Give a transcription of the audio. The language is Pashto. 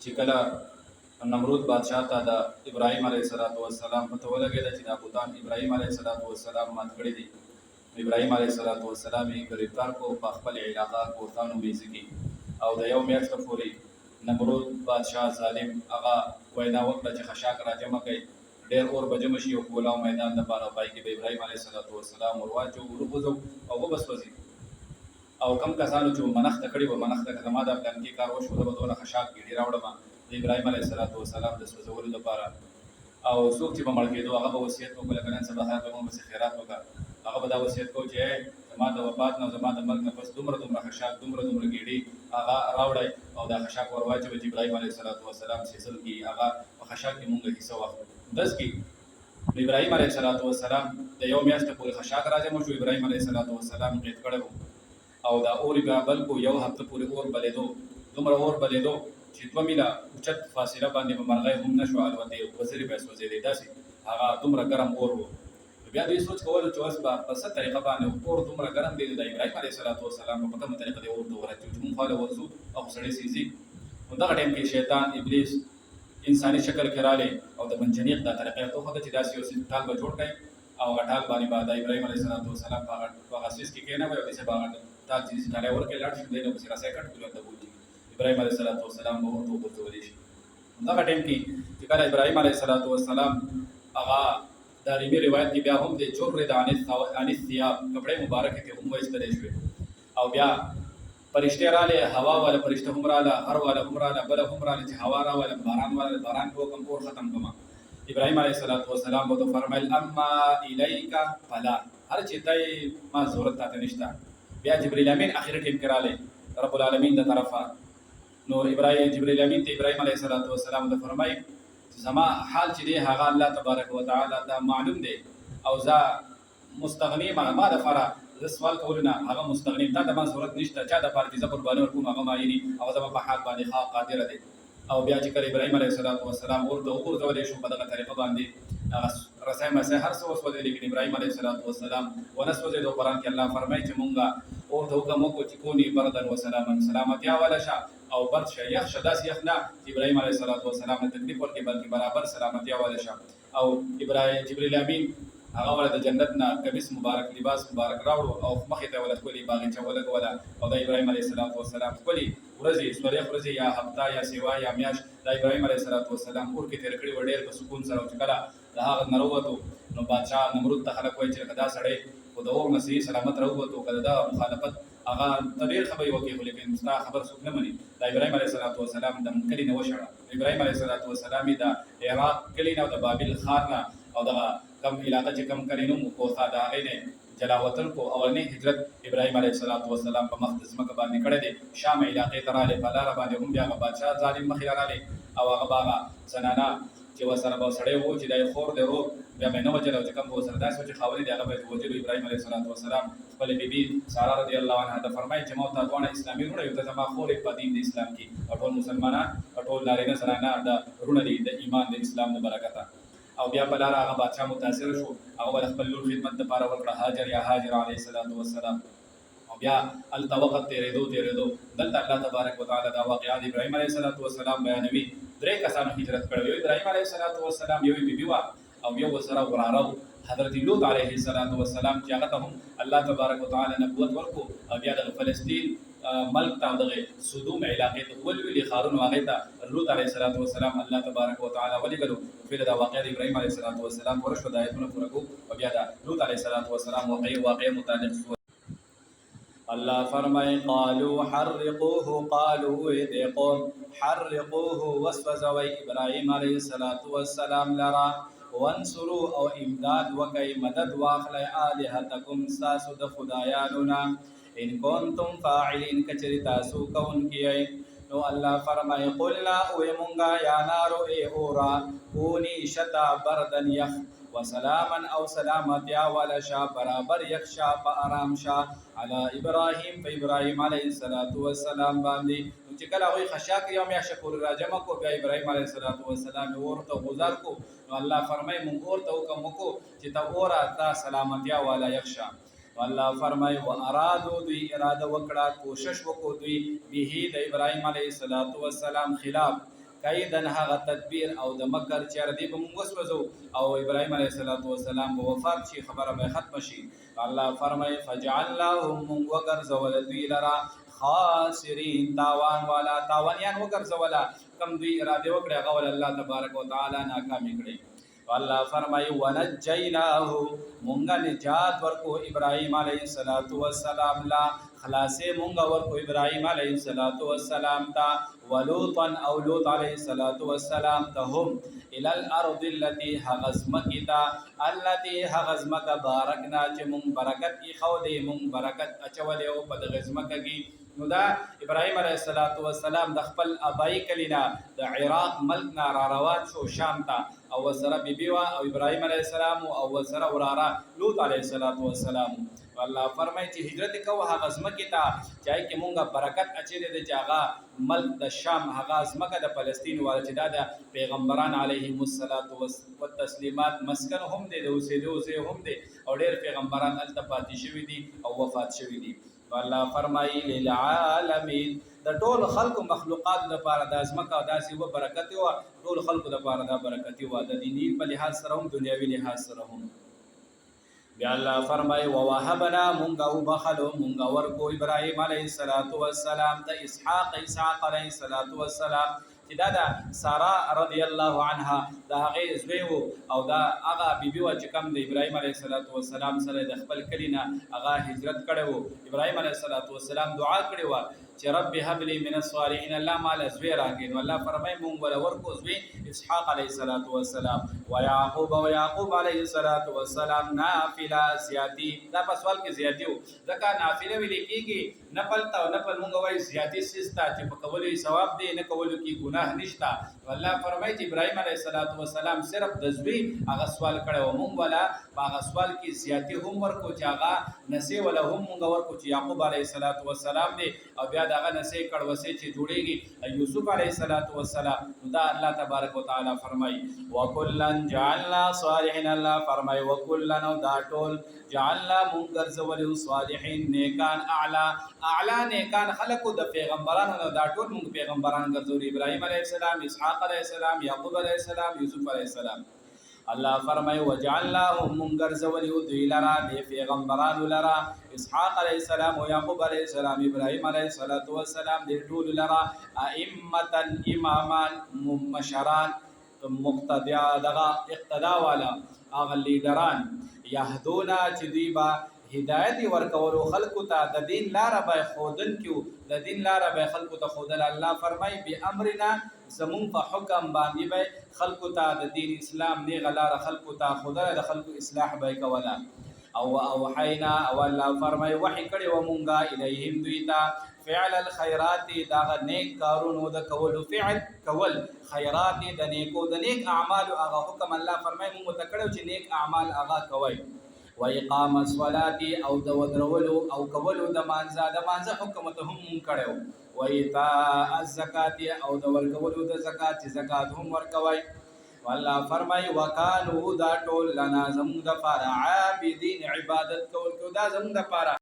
چې کله نمرود بادشاہ ته د ابراهیم علیه السلام پته ولګېده چې دا بوتان ابراهیم علیه السلام مات کړي دي. ابراهیم علیه السلام یې ګرفتار کو په خپل علاقه کوتانو بیزي کی او د یو میاشت پورې نمرود بادشاہ ظالم هغه وینا وکړه چې خشاک راجمع کړي ډېر اور به جمع شي او کولاو میدان لپاره پای کې به ابراهیم علیه السلام ورواچو ورغوځو او وبسوځي او کم کسانو چې منښت کړي و منښت زما د پلان کې کار وشو د بدونه خشاک ګډي راوړم د ابراهیم علیه السلام د سوزولو لپاره او څوک چې به مړ کېدو هغه به وصیت وکړي کنه سبا به موږ خیرات وکړه هغه به دا وصیت کو چې زما د وفات نه زما د مرګ نه پس دومره خشاک دومره ګډي هغه راوړی او دا خشاک ورواچو چې ابراهیم علیه السلام سیسل کې هغه په خشاک کې مونږ حصہ واخلو داس کې ابراهیم علیه السلام د یو میاشت پورې خشاک راځي شو ابراهیم علیه السلام قید کړو او دا اور بیا بل کو یو هفته پورې اور بلیدو دومره اور بلیدو چې 2 میله اوچت فاصله باندې مرغۍ هم نشو الوتې وزري به سوځېدې داسې هغه دومره ګرم اور و بیا دوی سوچ کول چې اوس به په څه طریقه باندې اور دومره ګرم دی د ابراهیم علیه السلام په کومه طریقه دی اور دومره چې موږ خاله ورزو او سړی سيزي نو دا ټیم کې شیطان ابلیس انساني شکل کې رااله او د منجنیق د طریقې ته خو د چې داسې یو سیستم به جوړ کړي او غټال باندې بعد ابراهیم علیه السلام په غسیس کې کېنه وي او دې باغ تا چې ستاره ورکه لاړ شو دینه په سره کټ کولو ته بوتي ابراهیم علیه السلام به ورته وګورئ شي دا ټیم کې چې کله ابراهیم علیه السلام هغه دا ریبي روایت کې بیا هم د جوړ د انیس ثياب کپڑے مبارک ته هم وایستل شوی او بیا پرشته رااله هوا والا پرشته هم رااله هر والا هم رااله بل هم رااله چې هوا رااله باران کو کم اور ختم کما ابراهیم علیه السلام به فرمایل اما الیک فلا هر چې دای ما ضرورت ته نشته بیا جبرئیل امین اخر ټیم کراله رب العالمین د طرفه نو جبرئیل امین ته ابراهیم علیه السلام د فرمای زما حال چې دی هغه الله تبارک وتعالى دا معلوم دی او ذا مستغنی ما د فرا سوال کولونه هغه مستغنی تا د ما ضرورت نشته چا د پاره چې قرباني ورکوم هغه مایني او زما په حال باندې قادر دی او بیا چې کله ابراهیم علیه السلام ورته وګورځولې شو په دغه طریقه باندې رسای مسه هر څه وسوځي لیکن ابراهیم علیه السلام ونسوځي د قرآن کې الله فرمایي چې مونږه او ته حکم وکړو چې کونی بردن و سلامتی والا شه او برد شه یخ شه داسې یخ نه ابراهیم علیه السلام ته تکلیف ورکړي بلکې برابر سلامتی والا شه او جبرئیل امین هغه ول د جنت نه قمیص مبارک لباس مبارک راوړو او مخې ته ول کولی باغچه ولګوله او د ابراهیم علیه السلام کولی ورځي سوریا ورځي یا هفته یا سیوا یا میاش د ابراهیم علیه السلام اور کې تیر کړي وړ په سکون سره چې کله د هغه نروتو نو بادشاہ نمرود ته خلک وایي چې دا سړی خو د اور نسی سلامت راووتو کله دا مخالفت هغه تدیر خبري وکړي لیکن مستا خبر څوک نه مني د ابراهیم علیه السلام د کلی نه وشړه ابراهیم علیه السلام د عراق کلی نه د بابل خار نه او د کم علاقه چې کم کړي نو کو ساده غینه جلاوطن کو اولنی هجرت ابراهیم علیه السلام په مقدس مکه باندې کړی دی شام علاقې ته راغلی په لاره باندې هم بیا بادشاہ ظالم مخې راغلی او هغه باغه زنانه چې ورسره به سړی و چې دی خور دی روغ بیا به نه وجل او چې کوم ورسره داسې و چې خاورې دی هغه به وجلو ابراهیم علیه السلام خپلې بیبي ساره رضی الله عنها ته فرمایي چې ما ته دواړه اسلامي وروڼه یو ته زما خورې په دین د اسلام کې او ټول مسلمانان او ټول نارینه زنانه د وروڼه دي د ایمان د اسلام د برکته او بیا په لاره هغه بادشاہ متاثر شو هغه خپل لور خدمت لپاره ورکړه هاجر علیه السلام او بیا التوقت تیرېدو دلته الله تبارک وتعالى دا واقعات ابراهیم علیه السلام بیانوي درې کسانو هجرت کړو ابراهیم علیه السلام یو بیبي وا او یو سره وراره حضرت لوط علیه السلام چې هغه ته هم الله تبارک وتعالى نبوت ورکو او بیا د فلسطین ملک ته دغه صدوم علاقې ته ولولي خارون واغې ته لوط علیه السلام الله تبارک وتعالى ولګلو په دا واقعې ابراهیم علیه السلام ورشو د آیتونو پرکو او بیا د لوط علیه السلام واقعې متعلق الله فرمای قالوا حرقوه قالوا اذقوا حرقوه وسوزوا ابراهيم عليه السلام لرا وانصروا او امداد وکي مدد واخل الهتكم ساسو د خدایانونا ان كنتم فاعلين کچری تاسو کون کیای نو الله فرمای قلنا او مونگا یا نارو ای اورا کونی شتا بردن یخ وسلاما او سلامت یا ولا شا برابر یخشا په آرام شا علی ابراهیم په ابراهیم علیه السلام باندې چې کله وي خشاک یوم یا شکر راجمه کو بیا ابراهیم علیه السلام ورته گزار کو نو الله فرمای مونږ ورته حکم وکړو چې تا اورا تا سلامتیا والا یخشا والله فرمای و ارادو دوی اراده وکړه کوشش وکړو دوی به د ابراهیم علیه السلام خلاف کیدن هغه تدبیر او د مکر چې ردی به موږ وسوځو او ابراهیم علیه السلام به وفات شي خبره به ختم شي. الله فرمای فجعلناهم وغرزول دوی لرا خاسرین تاوان والا تاوانیان وګرځولا کم دوی اراده وکړه هغه ول الله تبارک وتعالى ناکام کړي. والله فرمای ونجیناه مونږ نجات ورکو ابراهیم علیه السلام لا خلاصې مونږ ورکو ابراهیم علیه السلام تا ولوطا او لوط علیه السلام ته هم الى الارض التي هغزمکتا التي هغزمک بارکنا چې مونږ برکت کی خو دې مونږ برکت اچولې او په غزمکه کې. نو دا ابراهیم علیه السلام د خپل ابای کلینا د عراق ملک نه را روان شو شام ته او سره بیبي وا او ابراهیم علیه السلام او سره وراره لوط علیه السلام. الله فرمایي چې هجرت کوه هغه ځمکې ته چای کې مونږه برکت اچېدې د هغه ملک د شام هغه ځمکه د فلسطین وال چې دا د پیغمبران علیهم التسلیمات مسکن هم دي د اوسېدو ځای هم دي او ډېر پیغمبران هلته پاتې شوي دي او وفات شوي دي. الله فرمایي للعالمین د ټول خلق مخلوقات لپاره د ازمکه داسې و برکت و ټول خلق لپاره د برکت و د دینی په لحاظ سره هم دنیوي لحاظ سره هم. بیا الله فرمایي ووهبنا مونږ او بخلو مونږ ورکو ابراهیم علیه السلام ته اسحاق علیه السلام چې دا د سارا رضی الله عنها د هغې زوی و او دا هغه بیبي وه چې کوم د ابراهیم علیه السلام سره د خپل کلي نه هغه هجرت کړی و. ابراهیم علیه السلام دعا کړې وه چې رب هب لی من الصالحین الله ماله زوی راکړي. نو الله فرمایي مونږ وله ورکو زوی اسحاق علیه السلام و یعقوب علیه السلام نافله زیاتي. دا په سوال کې زیاتي و ځکه نافله ویلې کېږي نفل ته او نفل مونږ وایي زیاتي څیز ته چې په کولو یې ثواب دی نه کولو کې ګناه نشته. الله فرمایي چې ابراهیم علیه السلام صرف د زوی هغه سوال کړی و مونږ وله په هغه سوال کې زیاتي هم ورکو چې هغه نسې وله هم مونږ ورکو چې یعقوب علیه السلام دی او بیا دغه نسې کړوسې چې جوړېږي یوسف علیه السلام. دا الله تبارک وتعالى فرمایي وکلا جعلنا صالحین. الله فرمایي وکلا نو دا ټول جعلنا مونږ ګرځولي صالحین نیکان اعلی نیکان خلقو د پیغمبرانو دا ټول مونږ پیغمبران ګرځولي ابراهیم علیه السلام اسحاق علیه السلام یعقوب علیه السلام یوسف علیه السلام. الله فرمایي وجعلناهم مونږ ګرځولي دوی لرا د پیغمبرانو لرا اسحاق علیه السلام او یعقوب علیه السلام ابراهیم علیه السلام د ټول لرا ائمه امامان مشران مقتدیا دغه اقتدا والا هغه لیډران یهدونا چې دوی با هدایت ورکولو خلقو ته د دین لاره به خودن کیو د دین لاره به خلقو ته خودل. الله فرمایي به امرنا زمون په حکم باندې به خلقو ته د دین اسلام نه غلاره خلقو ته خودل د خلقو اصلاح به کولا او اوحینا او الله فرمایي وحی کړي و مونږه الیهم دوی ته فعل الخيرات دا نیک کارونو د کولو فعل کول خیرات د نیک اعمال هغه حکم الله فرمایي مونږ ته کړو چې نیک اعمال هغه کوي. و اقام الصلاه او د ودرولو او کولو د مانځه حکم ته هم مونږ کړو. و ایتاء الزکات او د ورکولو د زکات هم ورکوي. والله فرمای وکانو دا ټول لنا زموږ د پاره عابدین عبادت کول دا زموږ د پاره